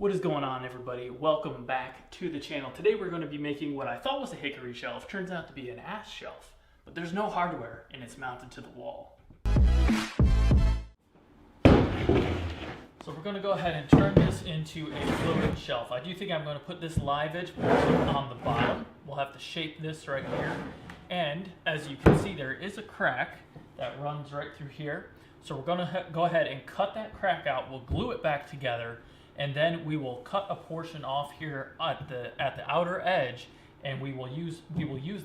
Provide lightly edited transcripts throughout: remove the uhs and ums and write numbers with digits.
What is going on, everybody? Welcome back to the channel. Today we're going to be making what I thought was a hickory shelf. Turns out to be an ash shelf, but there's no hardware and it's mounted to the wall. So we're going to go ahead and turn this into a floating shelf. I do think I'm going to put this live edge portion on the bottom. We'll have to shape this right here. And as you can see, there is a crack that runs right through here. So we're going to go ahead and cut that crack out. We'll glue it back together. And then we will cut a portion off here at the outer edge, and we will use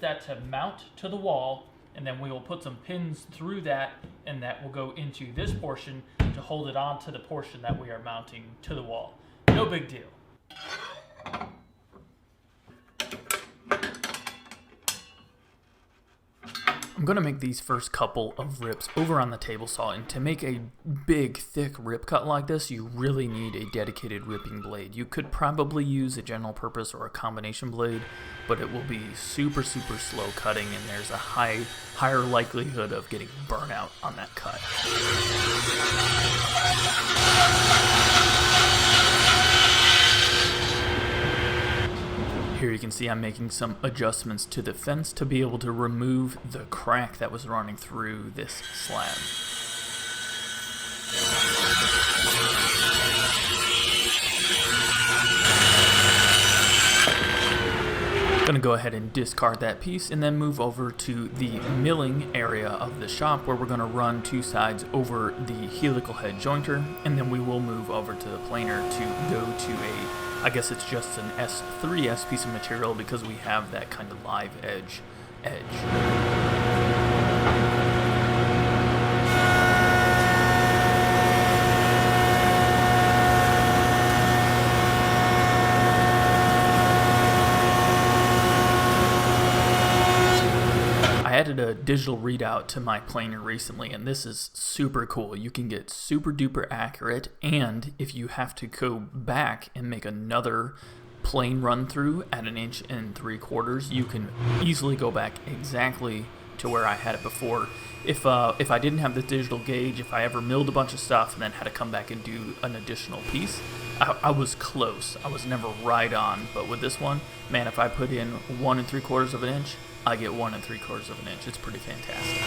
that to mount to the wall, and then we will put some pins through that, and that will go into this portion to hold it on to the portion that we are mounting to the wall. No big deal. I'm going to make these first couple of rips over on the table saw, and to make a big thick rip cut like this you really need a dedicated ripping blade. You could probably use a general purpose or a combination blade, but it will be super slow cutting, and there's a higher likelihood of getting burnout on that cut. Here you can see I'm making some adjustments to the fence to be able to remove the crack that was running through this slab. I'm going to go ahead and discard that piece and then move over to the milling area of the shop, where we're going to run two sides over the helical head jointer, and then we will move over to the planer to go to I guess it's just an S3S piece of material because we have that kind of live edge. I added a digital readout to my planer recently, and this is super cool. You can get super duper accurate, and if you have to go back and make another plane run through at 1 3/4, you can easily go back exactly to where I had it before. If I didn't have the digital gauge, if I ever milled a bunch of stuff and then had to come back and do an additional piece, I was close. I was never right on, but with this one, man, if I put in 1 3/4 inch, I get 1 3/4 inch. It's pretty fantastic.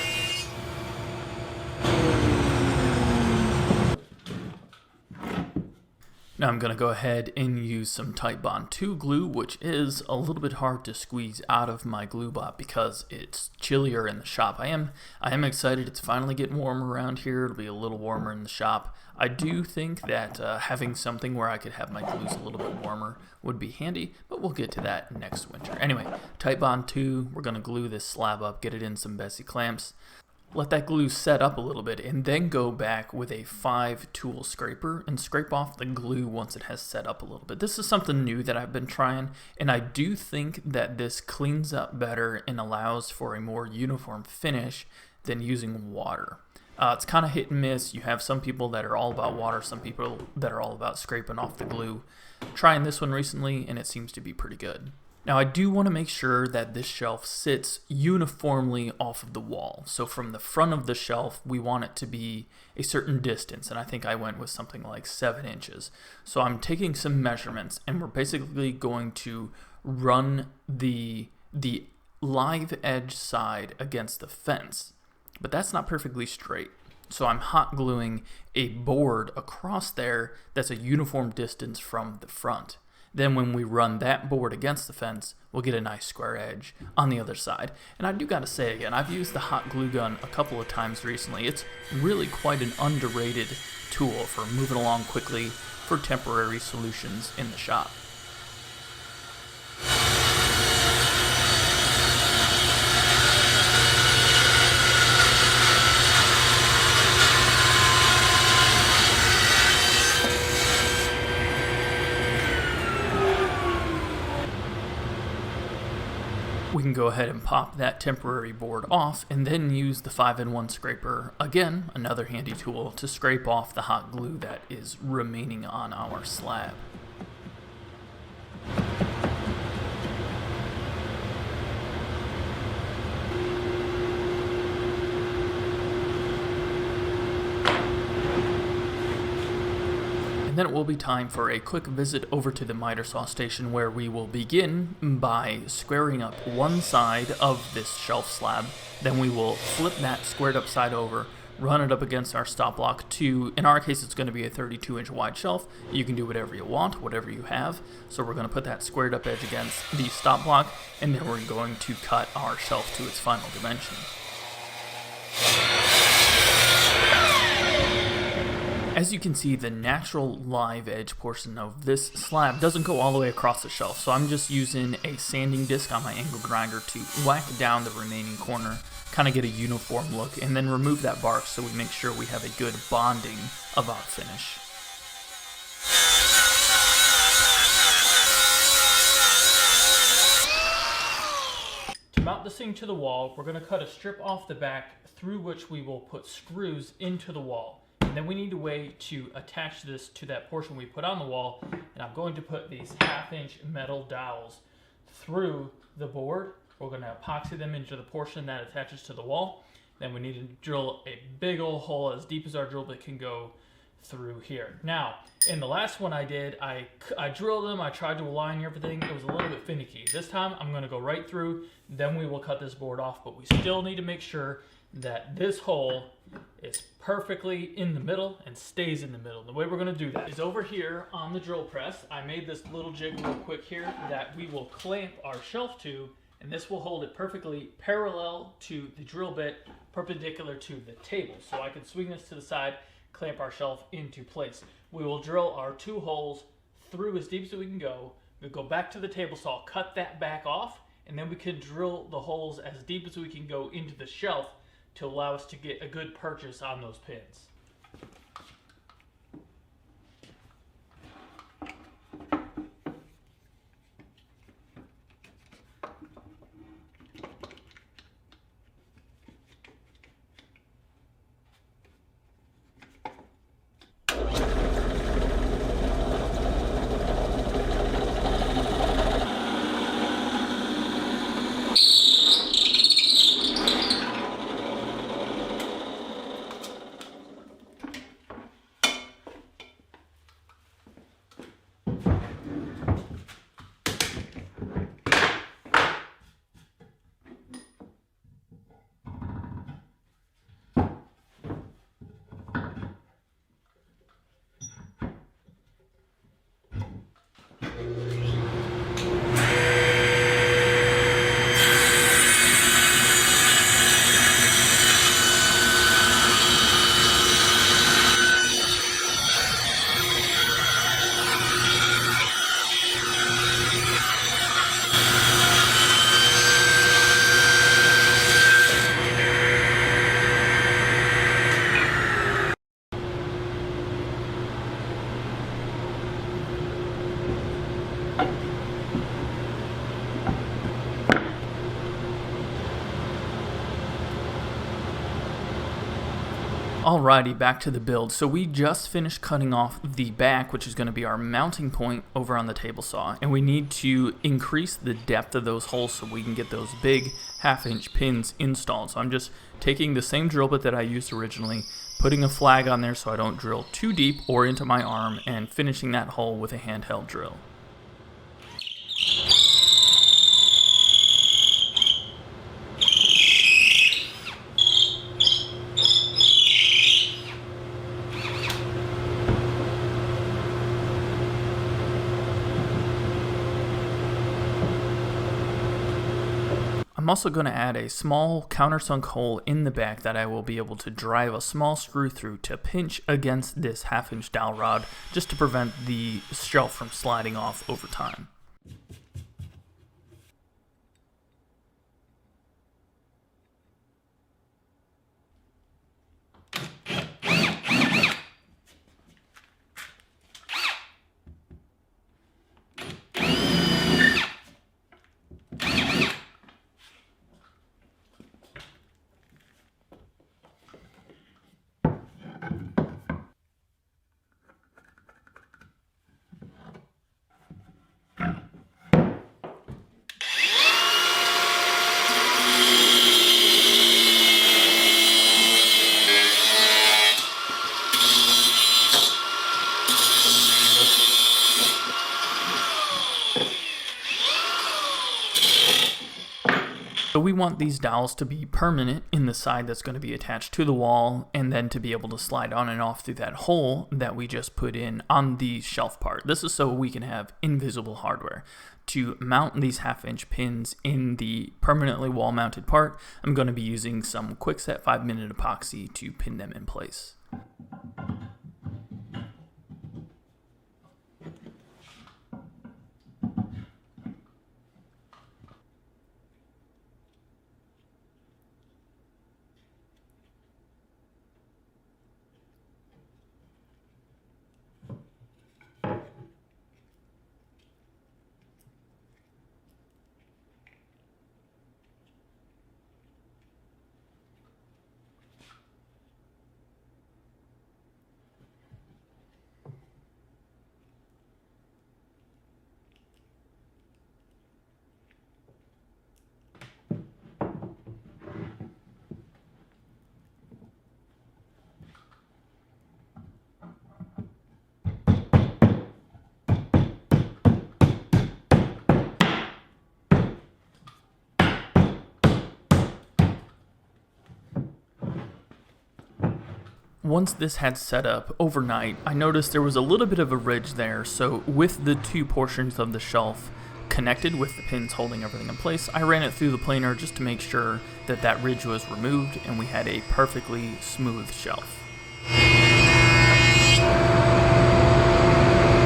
Now I'm going to go ahead and use some Titebond 2 glue, which is a little bit hard to squeeze out of my glue bot because it's chillier in the shop. I am excited. It's finally getting warmer around here. It'll be a little warmer in the shop. I do think that having something where I could have my glues a little bit warmer would be handy, but we'll get to that next winter. Anyway, Titebond 2, we're going to glue this slab up, get it in some Bessie clamps. Let that glue set up a little bit, and then go back with a 5-tool scraper and scrape off the glue once it has set up a little bit. This is something new that I've been trying, and I do think that this cleans up better and allows for a more uniform finish than using water. It's kind of hit and miss. You have some people that are all about water, some people that are all about scraping off the glue. Trying this one recently, and it seems to be pretty good. Now I do want to make sure that this shelf sits uniformly off of the wall. So from the front of the shelf, we want it to be a certain distance, and I think I went with something like 7 inches. So I'm taking some measurements, and we're basically going to run the live edge side against the fence. But that's not perfectly straight. So I'm hot gluing a board across there that's a uniform distance from the front. Then when we run that board against the fence, we'll get a nice square edge on the other side. And I do gotta say again, I've used the hot glue gun a couple of times recently. It's really quite an underrated tool for moving along quickly for temporary solutions in the shop. We can go ahead and pop that temporary board off and then use the 5-in-1 scraper, again, another handy tool, to scrape off the hot glue that is remaining on our slab. And then it will be time for a quick visit over to the miter saw station, where we will begin by squaring up one side of this shelf slab. Then we will flip that squared up side over, run it up against our stop block to, in our case it's going to be a 32-inch wide shelf. You can do whatever you want, whatever you have. So we're going to put that squared up edge against the stop block, and then we're going to cut our shelf to its final dimension. As you can see, the natural live edge portion of this slab doesn't go all the way across the shelf, so I'm just using a sanding disc on my angle grinder to whack down the remaining corner, kind of get a uniform look, and then remove that bark so we make sure we have a good bonding of our finish. To mount this thing to the wall, we're going to cut a strip off the back through which we will put screws into the wall. And then we need a way to attach this to that portion we put on the wall, and I'm going to put these 1/2-inch metal dowels through the board. We're going to epoxy them into the portion that attaches to the wall. Then we need to drill a big old hole as deep as our drill bit can go through here. Now, in the last one I did, I drilled them, I tried to align everything. It was a little bit finicky. This time I'm going to go right through, then we will cut this board off, but we still need to make sure that this hole is perfectly in the middle and stays in the middle. The way we're going to do that is over here on the drill press. I made this little jig real quick here that we will clamp our shelf to, and this will hold it perfectly parallel to the drill bit, perpendicular to the table. So I can swing this to the side, clamp our shelf into place. We will drill our 2 holes through as deep as we can go. We'll go back to the table saw, cut that back off, and then we can drill the holes as deep as we can go into the shelf to allow us to get a good purchase on those pins. Alrighty, back to the build. So we just finished cutting off the back, which is going to be our mounting point over on the table saw, and we need to increase the depth of those holes so we can get those big 1/2-inch pins installed. So I'm just taking the same drill bit that I used originally, putting a flag on there so I don't drill too deep or into my arm, and finishing that hole with a handheld drill. I'm also going to add a small countersunk hole in the back that I will be able to drive a small screw through to pinch against this 1/2-inch dowel rod, just to prevent the shelf from sliding off over time. So we want these dowels to be permanent in the side that's going to be attached to the wall, and then to be able to slide on and off through that hole that we just put in on the shelf part. This is so we can have invisible hardware. To mount these 1/2-inch pins in the permanently wall mounted part, I'm going to be using some quickset 5-minute epoxy to pin them in place. Once this had set up overnight, I noticed there was a little bit of a ridge there, so with the two portions of the shelf connected with the pins holding everything in place, I ran it through the planer just to make sure that that ridge was removed and we had a perfectly smooth shelf.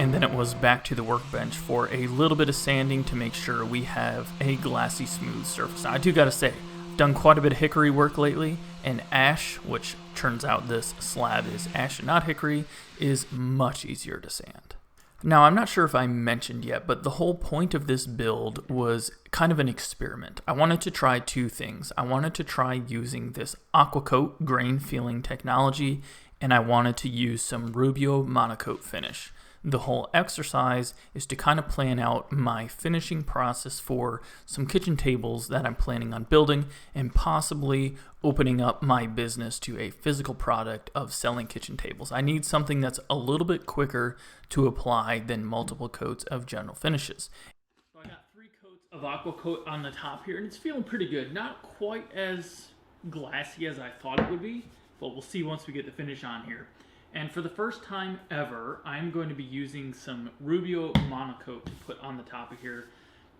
And then it was back to the workbench for a little bit of sanding to make sure we have a glassy smooth surface. Now, I do gotta say, I've done quite a bit of hickory work lately, and ash, which turns out this slab is ash and not hickory, is much easier to sand. Now, I'm not sure if I mentioned yet, but the whole point of this build was kind of an experiment. I wanted to try two things. I wanted to try using this Aqua Coat grain feeling technology, and I wanted to use some Rubio monocoat finish. The whole exercise is to kind of plan out my finishing process for some kitchen tables that I'm planning on building and possibly opening up my business to a physical product of selling kitchen tables. I need something that's a little bit quicker to apply than multiple coats of general finishes. So I got 3 coats of Aqua Coat on the top here, and it's feeling pretty good. Not quite as glassy as I thought it would be, but we'll see once we get the finish on here. And for the first time ever, I'm going to be using some Rubio monocoat to put on the top of here,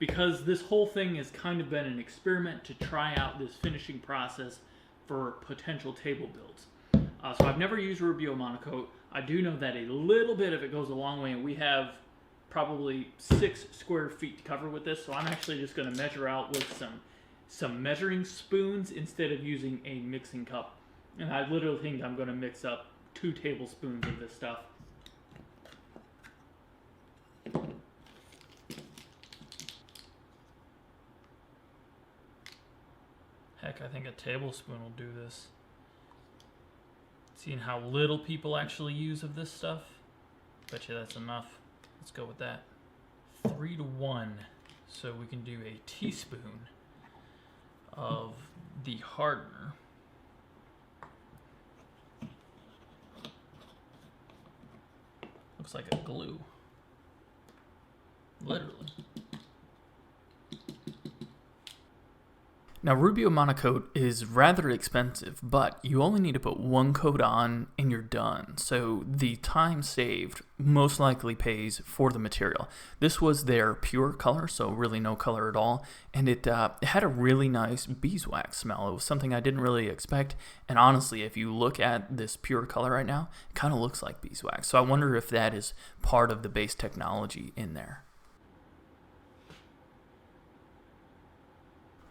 because this whole thing has kind of been an experiment to try out this finishing process for potential table builds. So I've never used Rubio monocoat. I do know that a little bit of it goes a long way, and we have probably 6 square feet to cover with this, so I'm actually just going to measure out with some measuring spoons instead of using a mixing cup. And I literally think I'm going to mix up 2 tablespoons of this stuff. Heck, I think a tablespoon will do this. Seeing how little people actually use of this stuff, bet you that's enough. Let's go with that. 3 to 1, so we can do a teaspoon of the hardener. Looks like a glue. Literally. Now, Rubio monocoat is rather expensive, but you only need to put 1 coat on and you're done. So the time saved most likely pays for the material. This was their pure color, so really no color at all. And it had a really nice beeswax smell. It was something I didn't really expect. And honestly, if you look at this pure color right now, it kind of looks like beeswax. So I wonder if that is part of the base technology in there.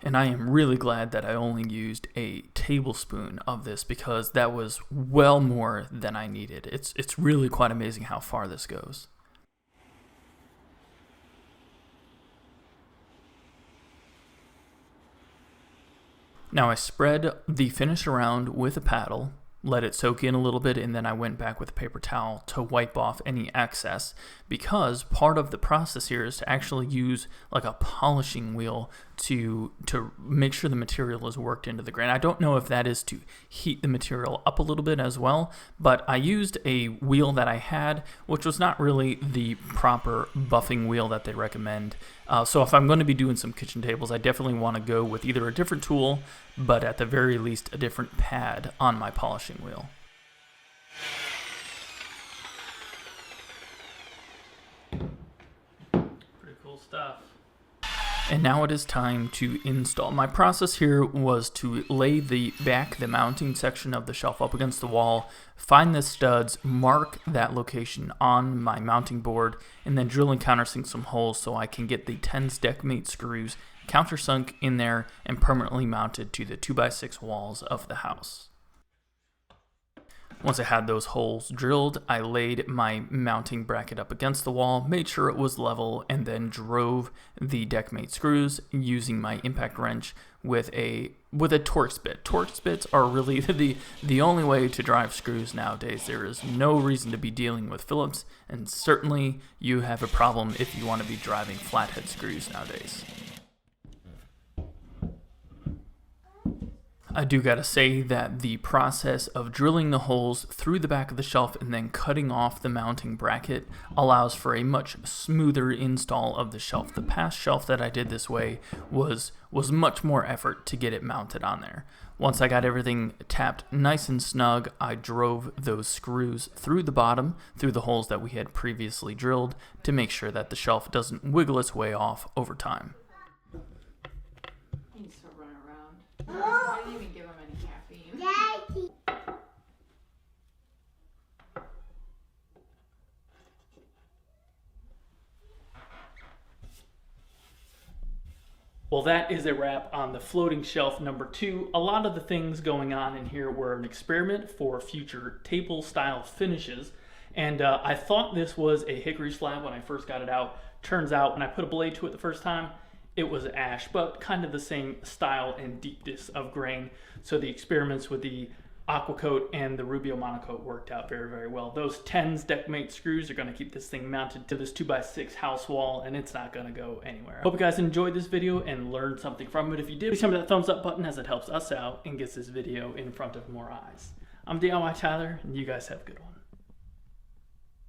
And I am really glad that I only used a tablespoon of this, because that was well more than I needed. It's really quite amazing how far this goes. Now I spread the finish around with a paddle, let it soak in a little bit, and then I went back with a paper towel to wipe off any excess, because part of the process here is to actually use like a polishing wheel to make sure the material is worked into the grain. I don't know if that is to heat the material up a little bit as well, but I used a wheel that I had, which was not really the proper buffing wheel that they recommend. So if I'm going to be doing some kitchen tables, I definitely want to go with either a different tool, but at the very least a different pad on my polishing wheel. Pretty cool stuff. And now it is time to install. My process here was to lay the mounting section of the shelf up against the wall, find the studs, mark that location on my mounting board, and then drill and countersink some holes so I can get the 10s deckmate screws countersunk in there and permanently mounted to the 2x6 walls of the house. Once I had those holes drilled, I laid my mounting bracket up against the wall, made sure it was level, and then drove the deckmate screws using my impact wrench with a Torx bit. Torx bits are really the only way to drive screws nowadays. There is no reason to be dealing with Phillips, and certainly you have a problem if you want to be driving flathead screws nowadays. I do gotta say that the process of drilling the holes through the back of the shelf and then cutting off the mounting bracket allows for a much smoother install of the shelf. The past shelf that I did this way was much more effort to get it mounted on there. Once I got everything tapped nice and snug, I drove those screws through the bottom, through the holes that we had previously drilled, to make sure that the shelf doesn't wiggle its way off over time. He needs to run around. I didn't even give him any caffeine. Daddy. Well, that is a wrap on the floating shelf number 2. A lot of the things going on in here were an experiment for future table style finishes. And I thought this was a hickory slab when I first got it out. Turns out when I put a blade to it the first time, it was ash, but kind of the same style and deepness of grain. So the experiments with the Aqua Coat and the Rubio monocoat worked out very, very well. Those 10s deckmate screws are going to keep this thing mounted to this 2x6 house wall, and it's not going to go anywhere. Hope you guys enjoyed this video and learned something from it. If you did, please hit that thumbs up button as it helps us out and gets this video in front of more eyes. I'm DIY Tyler, and you guys have a good one.